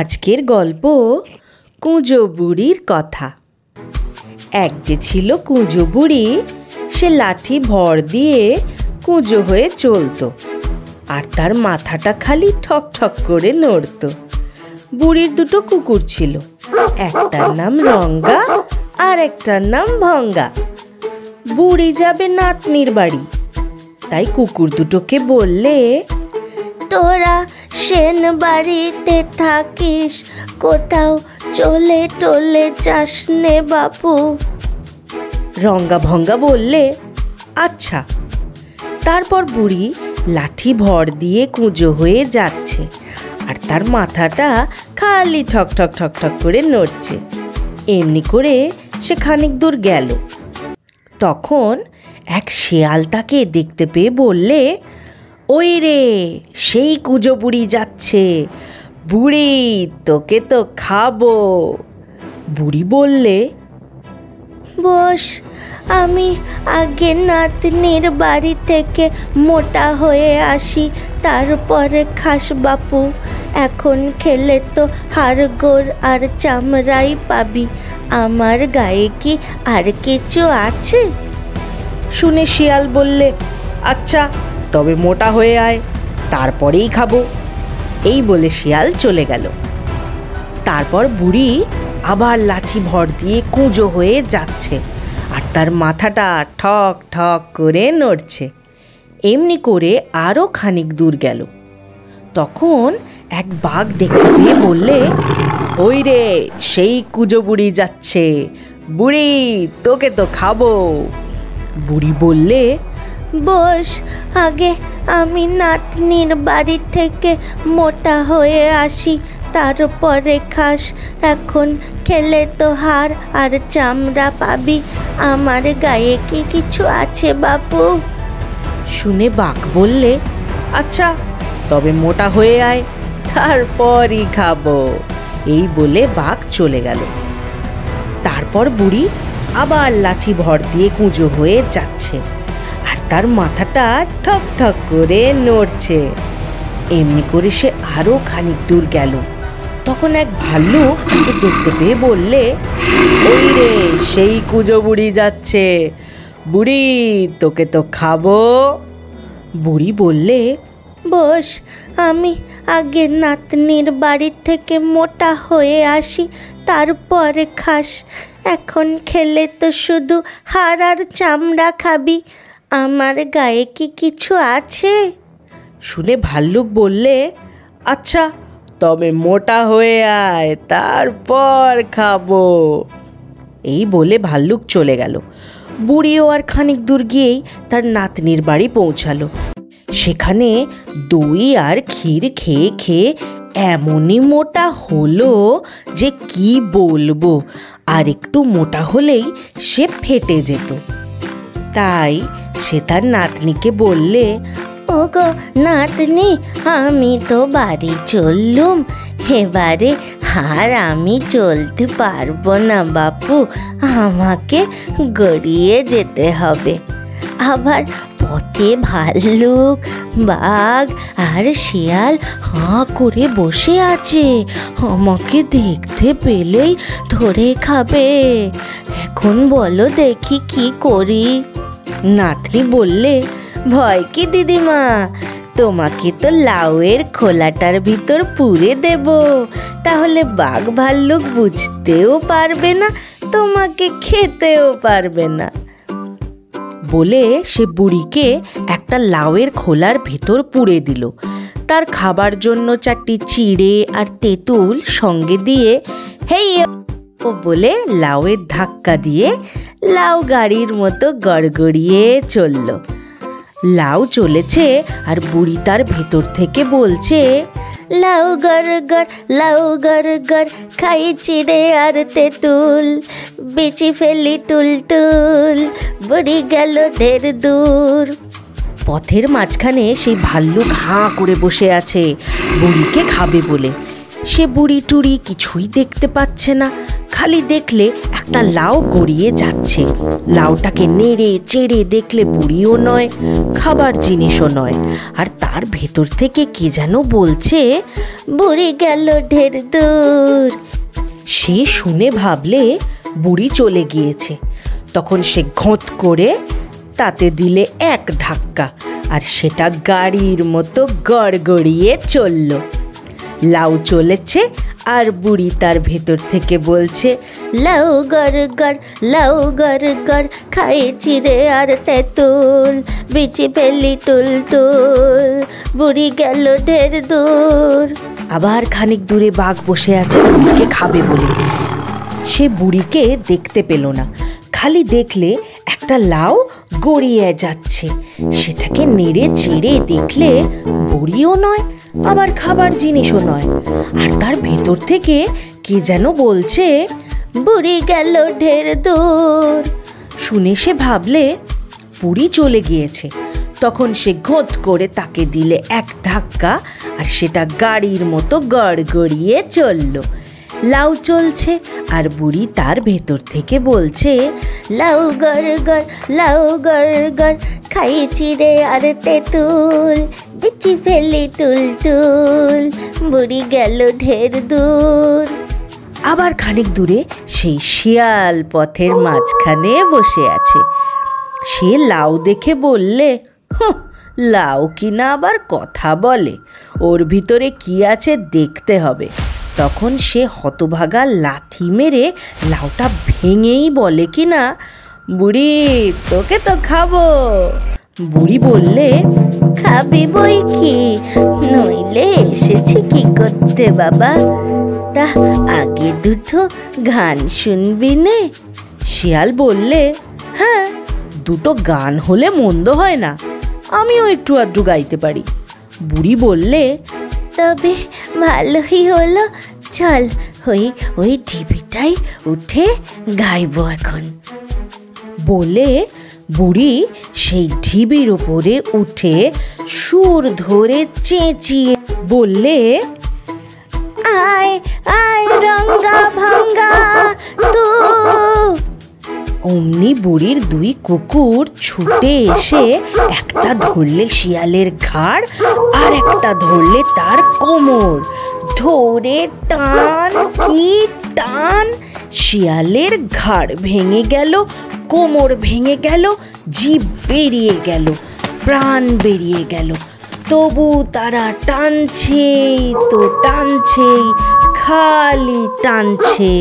আজকের গল্প কুঁজো বুড়ির কথা। এক যে ছিল কুঁজো বুড়ি, সে লাঠি ভর দিয়ে কুঁজো হয়ে চলত, আর তার মাথাটা খালি ঠক ঠক করে নড়ত। বুড়ির দুটো কুকুর ছিল, একটার নাম রঙ্গা আর একটার নাম ভঙ্গা। বুড়ি যাবে নাতনির বাড়ি, তাই কুকুর দুটোকে বললে, তোরা সেন বাড়িতে থাকিস, কোথাও চলে টলে যাস নে বাপু। রঙ্গা ভঙ্গা বললে, আচ্ছা। তারপর বুড়ি লাঠি ভর দিয়ে কুঁজো হয়ে যাচ্ছে, আর তার মাথাটা খালি ঠক ঠক ঠক ঠক করে নড়ছে। এমনি করে সে খানিক দূর গেল। তখন এক শেয়াল তাকে দেখতে পেয়ে বললে, ওই রে, সেই কুঁজো বুড়ি যাচ্ছে। বুড়ি, তোকে তো খাবো। বুড়ি বললে, বস, আমি আগে নাতনির বাড়ি থেকে মোটা হয়ে আসি, তারপরে খাস বাপু। এখন খেলে তো হাড়গোড় আর চামড়াই পাবি, আমার গায়ে কি আর কিছু আছে? শুনে শিয়াল বললে, আচ্ছা, তবে মোটা হয়ে আয়, তারপরেই খাবো। এই বলে শিয়াল চলে গেল। তারপর বুড়ি আবার লাঠি ভর দিয়ে কুঁজো হয়ে যাচ্ছে, আর তার মাথাটা ঠক ঠক করে নড়ছে। এমনি করে আরও খানিক দূর গেল। তখন এক বাঘ দেখতে পেয়ে বললে, ওই রে, সেই কুঁজো বুড়ি যাচ্ছে। বুড়ি, তোকে তো খাবো। বুড়ি বললে, বস, আগে আমি নাতনির বাড়ি থেকে মোটা হয়ে আসি, তারপরে খাস। এখন খেলে তো হাড় আর চামড়া পাবি, আমার গায়ে কি কিছু আছে বাপু? শুনে বাঘ বললে, আচ্ছা, তবে মোটা হয়ে আয়, তারপরই খাবো। এই বলে বাঘ চলে গেল। তারপর বুড়ি আবার লাঠি ভর দিয়ে কুঁজো হয়ে যাচ্ছে, আর তার মাথাটা ঠক ঠক করে নড়ছে। এমনি করে সে আরও খানিক দূর গেল। তখন এক ভাল্লুক তাকে দেখতে পেয়ে বললে, ওই রে, সেই কুঁজো বুড়ি যাচ্ছে। বুড়ি, তোকে তো খাবো। বুড়ি বললে, বস, আমি আগে নাতনির বাড়ি থেকে মোটা হয়ে আসি, তারপরে খাস। এখন খেলে তো শুধু হাড় আর চামড়া খাবি, আমার গায়ে কি কিছু আছে? শুনে ভাল্লুক বললে, আচ্ছা, তবে মোটা হয়ে আয়, তারপর খাবো। এই বলে ভাল্লুক চলে গেল। বুড়িও আর খানিক দূর গিয়েই তার নাতনির বাড়ি পৌঁছালো। সেখানে দই আর ক্ষীর খেয়ে খেয়ে এমনই মোটা হলো যে কি বলবো, আর একটু মোটা হলেই সে ফেটে যেত। তাই সে তার নাতনিকে বললে, ওগো নাতনি, আমি তো বাড়ি চললুম, এবারে আর আমি চলতে পারবো না বাপু, আমাকে গড়িয়ে যেতে হবে। আবার পথে ভাল্লুক, বাঘ আর শিয়াল হাঁ করে বসে আছে, আমাকে দেখতে পেলেই ধরে খাবে। এখন বলো দেখি কি করি? নাতনি বললে, ভয় কি দিদিমা, তোমাকে তো লাউয়ের খোলাটার ভিতর পুরে দেব, তাহলে বাঘ ভাল্লুক বুঝতেও পারবে না, তোমাকে খেতেও পারবে না। বলে সে বুড়িকে একটা লাউয়ের খোলার ভেতর পুরে দিল। তার খাবার জন্য 4টি চিড়ে আর তেঁতুল সঙ্গে দিয়ে হেই ও বলে লাউয়ের ধাক্কা দিয়ে লাউ গাড়ির মতো গড়গড়িয়ে চলল। লাউ চলেছে, আর বুড়ি তার ভেতর থেকে বলছে, লাউ গড় গড়, লাউ গড় গড়, খাই চিড়ে আর তেঁতুল, বেচি ফেলি টুলটুল, বুড়ি গেল ঢের দূর। পথের মাঝখানে সেই ভাল্লুক হাঁ করে বসে আছে বুড়িকে খাবে বলে। সে বুড়ি টুড়ি কিছুই দেখতে পাচ্ছে না, খালি দেখলে একটা লাউ গড়িয়ে যাচ্ছে। লাউটাকে নেড়ে চেড়ে দেখলে বুড়িও নয়, খাবার জিনিসও নয়, আর তার ভেতর থেকে কে যেন বলছে, বুড়ি গেল ঢের দূর। সে শুনে ভাবলে বুড়ি চলে গিয়েছে। তখন সে ঘোঁত করে তাতে দিলে এক ধাক্কা, আর সেটা গাড়ির মতো গড়গড়িয়ে চলল। লাউ চলেছে আর বুড়ি তার ভেতর থেকে বলছে, লাউ গড় গড়, লাউ গড় গড়, খাইছি রে আর তেঁতুল, বিচি ফেলি টুল টুল, বুড়ি গেল ঢের দূর। আবার খানিক দূরে বাঘ বসে আছে বুড়িকে খাবে বলে। সে বুড়িকে দেখতে পেল না, খালি দেখলে একটা লাউ গড়িয়ে যাচ্ছে। সেটাকে নেড়ে চেড়ে দেখলে বুড়িও নয়, আবার খাবার জিনিসও নয়, আর তার ভেতর থেকে কে যেন বলছে, বুড়ি গেল ঢের দূর। শুনে সে ভাবলে বুড়ি চলে গিয়েছে। তখন সে ঘোঁত করে তাকে দিলে এক ধাক্কা, আর সেটা গাড়ির মতো গড়গড়িয়ে চলল। লাউ চলছে আর বুড়ি তার ভেতর থেকে বলছে, লাউ গড় গড়, লাউ গড় গড়, খাইছি রে আর তেঁতুল, বিচি ফেলি টুল টুল, বুড়ি গেল ঢের দূর। আবার খানিক দূরে সেই শিয়াল পথের মাঝখানে বসে আছে। সে লাউ দেখে বললে, লাউ কিনা আবার কথা বলে, ওর ভিতরে কি আছে দেখতে হবে। তখন সে হতভাগা লাথি মেরে লাউটা ভেঙেই বলে কিনা, বুড়ি তোকে তো খাবো। বুড়ি বললে, খাবি বই কি, নইলে এসেছি কি করতে বাবা? তা আগে দুটো গান শুনবি নে? শিয়াল বললে, হ্যাঁ, দুটো গান হলে মন্দ হয় না, আমিও একটু আধটু গাইতে পারি। বুড়ি বললে, তবে ভালোই হলো, চল ওই ওই টিভিটাই উঠে গাইবো এখন। বলে বুড়ি সেই ঢিবির ওপরে উঠে সুর ধরে চেঁচিয়ে বললে, আয় আয় রঙ্গা ভাঙ্গা তু। অমনি বুড়ির দুই কুকুর ছুটে এসে একটা ধরলে শিয়ালের ঘাড়, আর একটা ধরলে তার কোমর। ধরে টান কি টান, শিয়ালের ঘাড় ভেঙে গেল, কোমর ভেঙে গেল, জিভ বেরিয়ে গেল, প্রাণ বেরিয়ে গেল। তবু তারা টানছে তো টানছে, খালি টানছে।